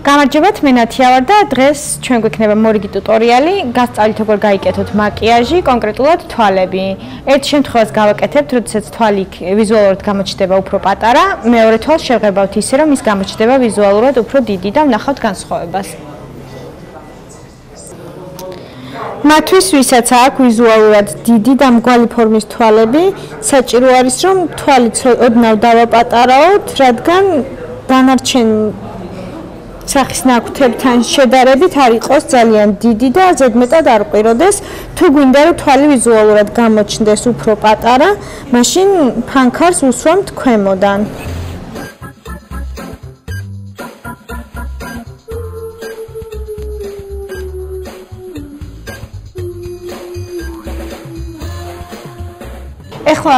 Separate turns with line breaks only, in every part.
გამარჯობათ, მე ნათია ვარ და დღეს ჩვენ გვექნება მორიგი ტუტორიალი, გასწავლით როგორ გაიკეთოთ მაკიაჟი, კონკრეტულად თვალები. ერთ შემთხვევას გავაკეთებთ, როდესაც თვალი ვიზუალურად გამოჩნდება უფრო პატარა, მეორე თვალს შევღებავთ ისე, რომ ის გამოჩნდება ვიზუალურად უფრო დიდი და ვნახავთ განსხვავებას. მათთვის, ვისაც აქვს ვიზუალურად დიდი და მრგვალი ფორმის თვალები, საჭირო არის, რომ თვალი ოდნავ დავაპატარავოთ, რადგან დანარჩენ სახის ნაკვთებთან შედარებით არ იყოს ძალიან დიდი და ზედმეტად არ ყვიროდეს. თუ გვინდა რომ თვალი ვიზუალურად გამოჩნდეს უფრო პატარა, მაშინ ფანქარს უსვამთ ქვემოდან. ეხლა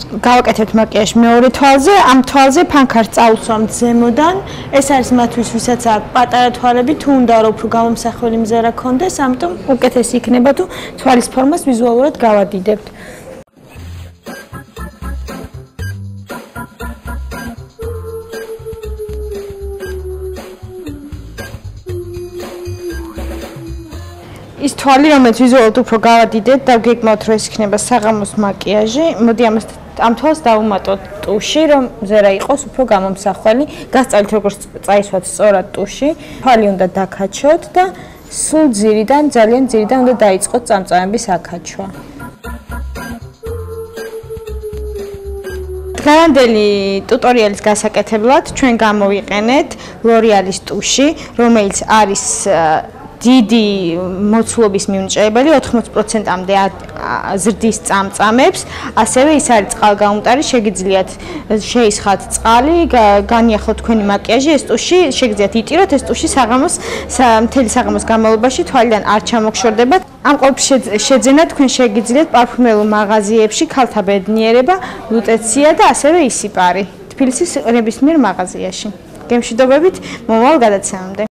გავაკეთებთ მაკიაჟს მეორე თვალზე, ამ თვალზე ფანქარს წავუსვამთ ზემოდან. ეს არის მათთვის, ვისაც აქვს პატარა თვალები, თუ უნდა რომ უფრო გამომსახველი მზერა ქონდეს, ამიტომ უკეთესი იქნება თუ თვალის ფორმას ვიზუალურად გავადიდებთ. ის თვალი, რომელიც ვიზუალურად უფრო გავადიდებთ და გეგმავთ, რომ ეს იქნება საღამოს მაკიაჟი, მოდი ამ თვალს დავუმატოთ ტუში, რომ მზერა იყოს უფრო გამომსახველი. გასწავლით როგორ წაისვათ სწორად ტუში. თვალი უნდა დაქაჩოთ და სულ ძირიდან, ძალიან ძირიდან უნდა დაიწყოთ წამწამების აქაჩვა. დღევანდელი ტუტორიალის გასაკეთებლად ჩვენ გამოვიყენეთ L'Oreal-ის ტუში, რომელიც არის დიდი მოცულობის მიმჭრებელი 80%-მდე ზრდის წამწამებს, ასევე ის არის წყალგამომტარი, შეგიძლიათ შეისხათ წყალი, განიახოთ თქვენი მაკიაჟი, ეს ტუში შეგიძლიათ იტიროთ, ეს ტუში მთელი საღამოს განმავლობაში თვალიდან არ ჩამოგშორდებათ. ამ ყოველფრის შეძენა თქვენ შეგიძლიათ პარფუმერულ მაღაზიებში, ქალთა ბედნიერება, ლუტეცია და ასევე ისიპარი, თბილისის ნებისმიერ მაღაზიაში. გემშვიდობებით მომავალ გადაცემამდე.